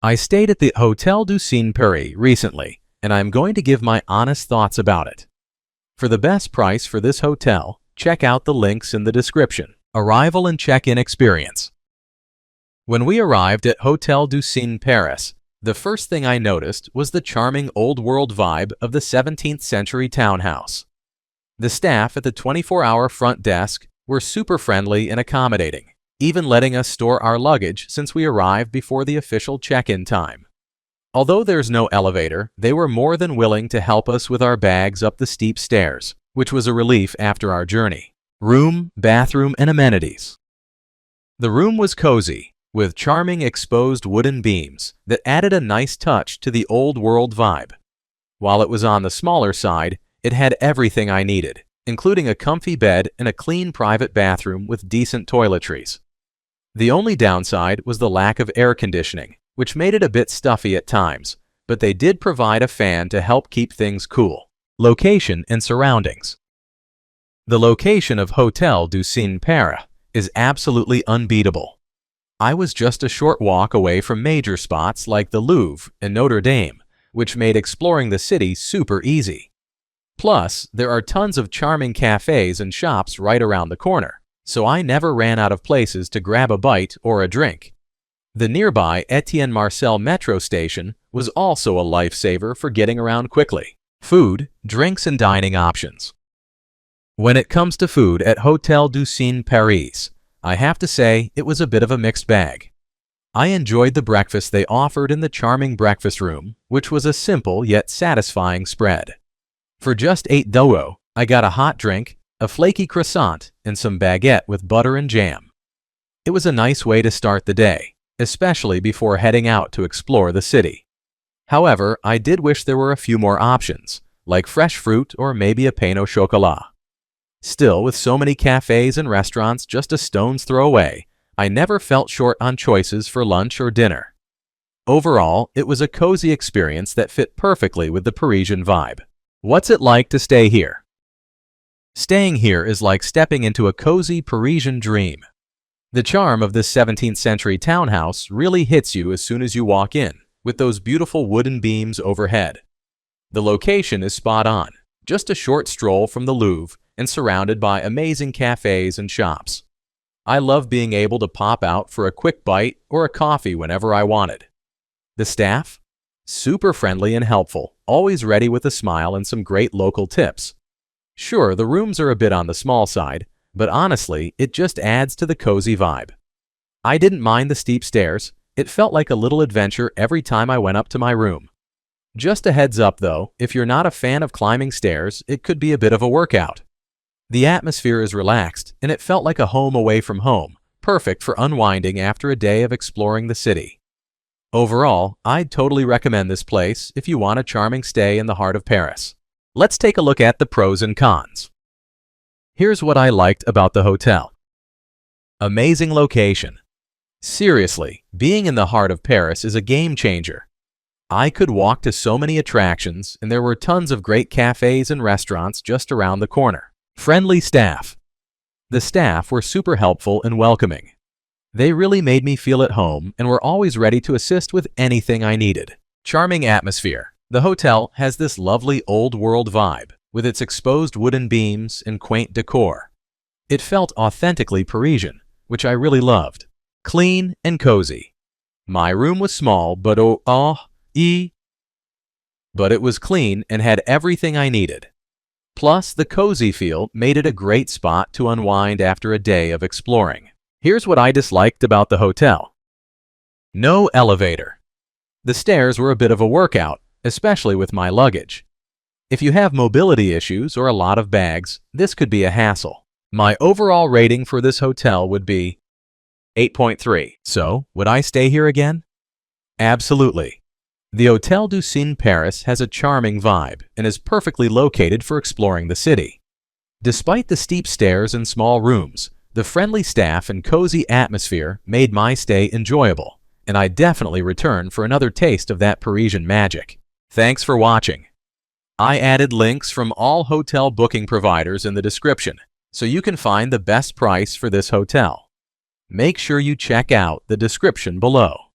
I stayed at the Hôtel du Cygne Paris recently, and I'm going to give my honest thoughts about it. For the best price for this hotel, check out the links in the description. Arrival and check-in experience. When we arrived at Hôtel du Cygne Paris, the first thing I noticed was the charming old-world vibe of the 17th century townhouse. The staff at the 24-hour front desk were super friendly and accommodating, even letting us store our luggage since we arrived before the official check-in time. Although there's no elevator, they were more than willing to help us with our bags up the steep stairs, which was a relief after our journey. Room, bathroom, and amenities. The room was cozy, with charming exposed wooden beams that added a nice touch to the old-world vibe. While it was on the smaller side, it had everything I needed, including a comfy bed and a clean private bathroom with decent toiletries. The only downside was the lack of air conditioning, which made it a bit stuffy at times, but they did provide a fan to help keep things cool. Location and surroundings. The location of Hôtel du Cygne Paris is absolutely unbeatable. I was just a short walk away from major spots like the Louvre and Notre Dame, which made exploring the city super easy. Plus, there are tons of charming cafes and shops right around the corner, so I never ran out of places to grab a bite or a drink. The nearby Etienne Marcel metro station was also a lifesaver for getting around quickly. Food, drinks, and dining options. When it comes to food at Hôtel du Cygne Paris, I have to say it was a bit of a mixed bag. I enjoyed the breakfast they offered in the charming breakfast room, which was a simple yet satisfying spread. For just €8, I got a hot drink, a flaky croissant, and some baguette with butter and jam. It was a nice way to start the day, especially before heading out to explore the city. However, I did wish there were a few more options, like fresh fruit or maybe a pain au chocolat. Still, with so many cafes and restaurants just a stone's throw away, I never felt short on choices for lunch or dinner. Overall, it was a cozy experience that fit perfectly with the Parisian vibe. What's it like to stay here? Staying here is like stepping into a cozy Parisian dream. The charm of this 17th century townhouse really hits you as soon as you walk in, with those beautiful wooden beams overhead. The location is spot on, just a short stroll from the Louvre and surrounded by amazing cafes and shops. I love being able to pop out for a quick bite or a coffee whenever I wanted. The staff? Super friendly and helpful, always ready with a smile and some great local tips. Sure, the rooms are a bit on the small side, but honestly, it just adds to the cozy vibe. I didn't mind the steep stairs. It felt like a little adventure every time I went up to my room. Just a heads up though, if you're not a fan of climbing stairs, it could be a bit of a workout. The atmosphere is relaxed, and it felt like a home away from home, perfect for unwinding after a day of exploring the city. Overall, I'd totally recommend this place if you want a charming stay in the heart of Paris. Let's take a look at the pros and cons. Here's what I liked about the hotel. Amazing location. Seriously, being in the heart of Paris is a game changer. I could walk to so many attractions, and there were tons of great cafes and restaurants just around the corner. Friendly staff. The staff were super helpful and welcoming. They really made me feel at home and were always ready to assist with anything I needed. Charming atmosphere. The hotel has this lovely old-world vibe, with its exposed wooden beams and quaint decor. It felt authentically Parisian, which I really loved. Clean and cozy. My room was small, but it was clean and had everything I needed. Plus, the cozy feel made it a great spot to unwind after a day of exploring. Here's what I disliked about the hotel. No elevator. The stairs were a bit of a workout, especially with my luggage. If you have mobility issues or a lot of bags, this could be a hassle. My overall rating for this hotel would be 8.3. So, would I stay here again? Absolutely. The Hôtel du Cygne Paris has a charming vibe and is perfectly located for exploring the city. Despite the steep stairs and small rooms, the friendly staff and cozy atmosphere made my stay enjoyable, and I definitely return for another taste of that Parisian magic. Thanks for watching. I added links from all hotel booking providers in the description, so you can find the best price for this hotel. Make sure you check out the description below.